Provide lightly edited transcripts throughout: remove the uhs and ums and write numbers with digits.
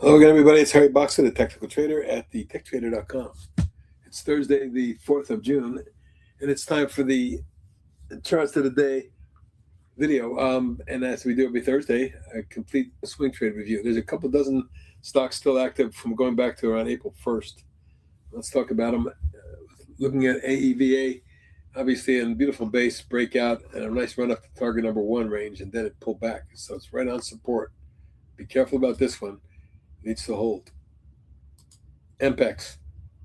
Hello again, everybody. It's Harry Boxer, the technical trader at thetechtrader.com. It's Thursday, the 4th of June, and it's time for the charts of the day video. And as we do every Thursday, a complete swing trade review. There's a couple dozen stocks still active from going back to around April 1st. Let's talk about them. Looking at AEVA, obviously a beautiful base breakout and a nice run up to target number 1 range, and then it pulled back. So it's right on support. Be careful about this one. Needs to hold. MPEX,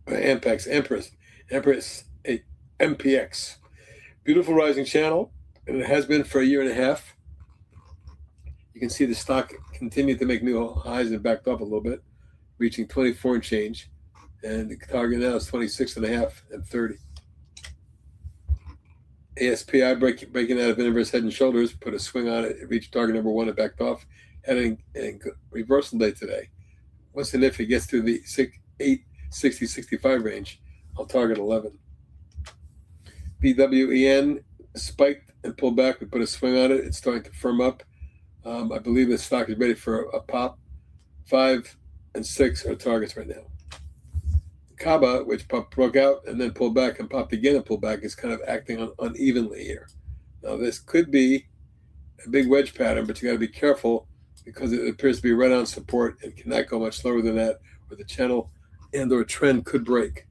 Empress, MPX. Beautiful rising channel, and it has been for a year and a half. You can see the stock continued to make new highs and backed up a little bit, reaching 24 and change. And the target now is 26.5 and 30. ASPI breaking out of inverse head and shoulders, put a swing on it. It reached target number 1 and backed off. Heading in reversal day today. Once and if it gets to the 860-65 range, I'll target 11. BWEN spiked and pulled back. We put a swing on it. It's starting to firm up. I believe the stock is ready for a pop. 5 and 6 are targets right now. Kaba, which broke out and then pulled back and popped again and pulled back, is kind of acting unevenly here. Now, this could be a big wedge pattern, but you got to be careful, because it appears to be right on support and cannot go much lower than that, or the channel and or trend could break.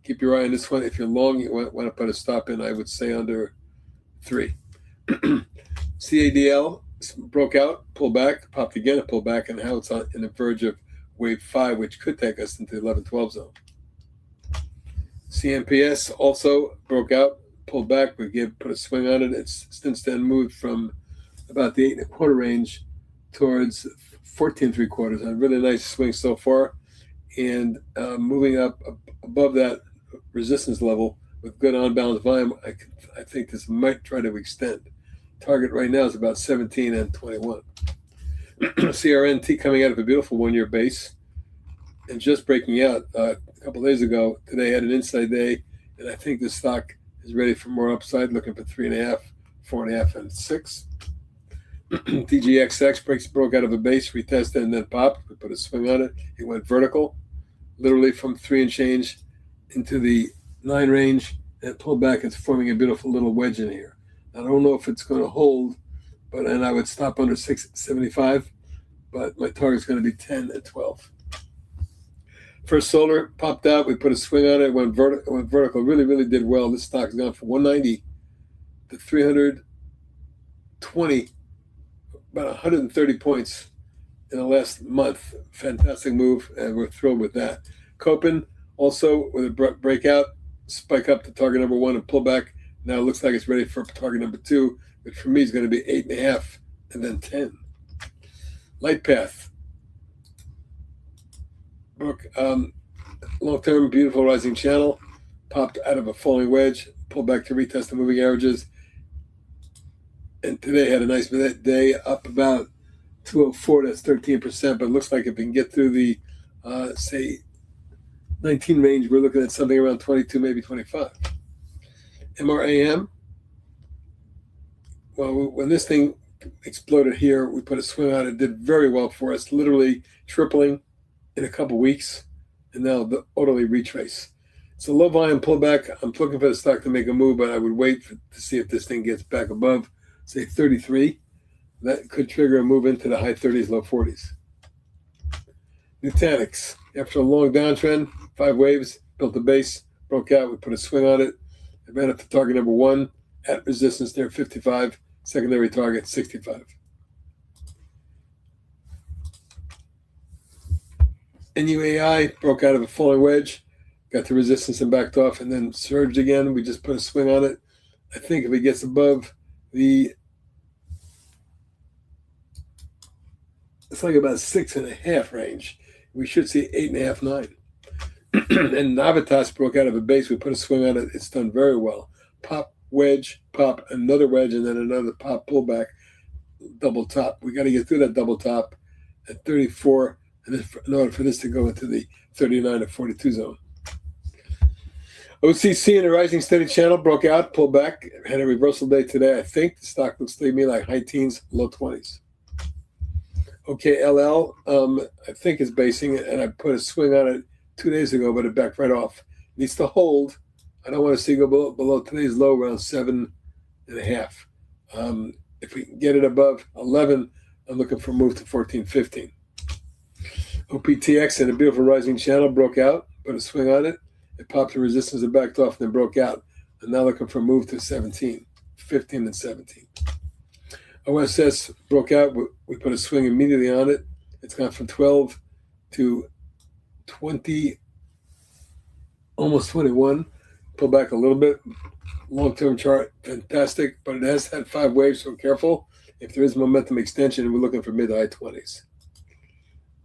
Keep your eye on this one. If you're long, you want to put a stop in, I would say under 3. CADL broke out, pulled back, popped again and pulled back, and now it's on the verge of wave 5, which could take us into the 11-12 zone. CNPS also broke out, pulled back. We put a swing on it. It's since then moved from about the 8.25 range towards 14.75. A really nice swing so far, and moving up above that resistance level with good on-balance volume. I think this might try to extend. Target right now is about 17 and 21. CRNT coming out of a beautiful 1-year base and just breaking out a couple days ago. Today had an inside day, and I think the stock is ready for more upside, looking for 3.5, 4.5, and 6. TNGX broke out of a base, retested, and then popped. We put a swing on it. It went vertical, literally from 3 and change into the 9 range, and pulled back. It's forming a beautiful little wedge in here. I don't know if it's going to hold, and I would stop under 675, but my target's going to be 10 and 12. First Solar popped out. We put a swing on it. Went vertical. Really did well. This stock has gone from 190 to 320. About 130 points in the last month. Fantastic move, and we're thrilled with that. GOPEN also with a breakout, spike up to target number 1 and pull back. Now it looks like it's ready for target number 2, which for me is going to be 8.5 and then 10. Lightpath. Long-term, beautiful rising channel, popped out of a falling wedge, pulled back to retest the moving averages. And today had a nice day, up about 204. That's 13%. But it looks like if we can get through the, say, 19 range, we're looking at something around 22, maybe 25. MRAM. Well, when this thing exploded here, we put a swing on it. It did very well for us, literally tripling in a couple weeks, and now the orderly retrace. It's a low volume pullback. I'm looking for the stock to make a move, but I would wait to see if this thing gets back above, say, 33. That could trigger a move into the high 30s, low 40s. NTNX, after a long downtrend, 5 waves, built a base, broke out. We put a swing on it. It ran up to target number 1 at resistance near 55, secondary target 65. NUAI broke out of a falling wedge, got to resistance and backed off, and then surged again. We just put a swing on it. I think if it gets above the, it's like about 6.5 range, we should see 8.5, 9. And Navitas broke out of a base. We put a swing on it. It's done very well. Pop, wedge, pop, another wedge, and then another pop, pullback, double top. We got to get through that double top at 34 in order for this to go into the 39 to 42 zone. OCC in a rising steady channel broke out, pulled back, had a reversal day today. I think the stock looks to me like high teens, low 20s. OKLL, I think is basing it, and I put a swing on it 2 days ago, but it backed right off. It needs to hold. I don't want to see go below today's low around 7.5. If we can get it above 11, I'm looking for a move to 14.15. OPTX in a beautiful rising channel broke out, put a swing on it. It popped the resistance and backed off and then broke out. I'm now looking for a move to 17, 15 and 17. OSS broke out. We put a swing immediately on it. It's gone from 12 to 20, almost 21. Pull back a little bit. Long-term chart, fantastic, but it has had 5 waves, so careful. If there is momentum extension, we're looking for mid to high 20s.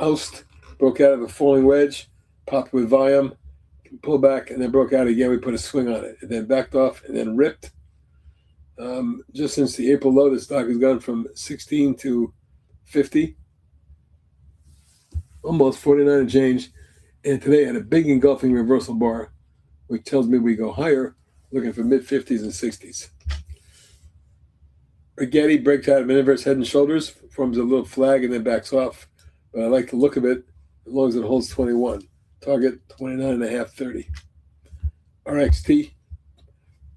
OUST broke out of a falling wedge, popped with volume, pull back, and then broke out again. We put a swing on it. It then backed off and then ripped. Just since the April low, the stock has gone from 16 to 50, almost 49 and change. And today had a big engulfing reversal bar, which tells me we go higher, looking for mid-50s and 60s. Rigetti breaks out of an inverse head and shoulders, forms a little flag, and then backs off. But I like the look of it as long as it holds 21. Target 29.5, 30. RXT,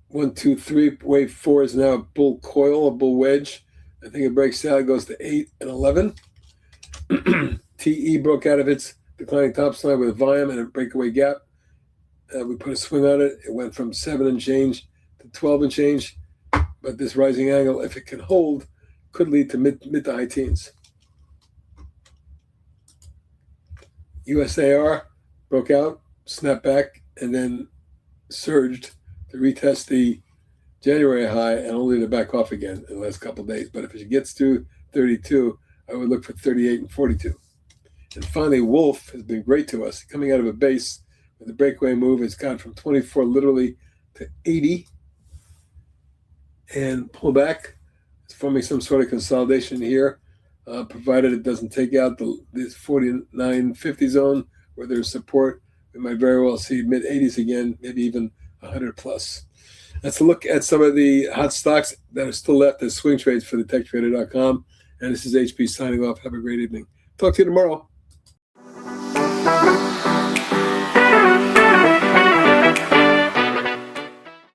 1, 2, 3. Wave 4 is now a bull coil, a bull wedge. I think it breaks out, goes to 8 and 11. TE broke out of its declining top side with a volume and a breakaway gap. We put a swing on it. It went from 7 and change to 12 and change. But this rising angle, if it can hold, could lead to mid to high teens. USAR broke out, snapped back, and then surged to retest the January high and only to back off again in the last couple of days. But if it gets to 32, I would look for 38 and 42. And finally, Wolf has been great to us. Coming out of a base with a breakaway move, it's gone from 24 literally to 80 and pull back. It's forming some sort of consolidation here, provided it doesn't take out this 49.50 zone where there's support. We might very well see mid-80s again, maybe even 100 plus. Let's look at some of the hot stocks that are still left as swing trades for the techtrader.com. And this is HP signing off. Have a great evening. Talk to you tomorrow.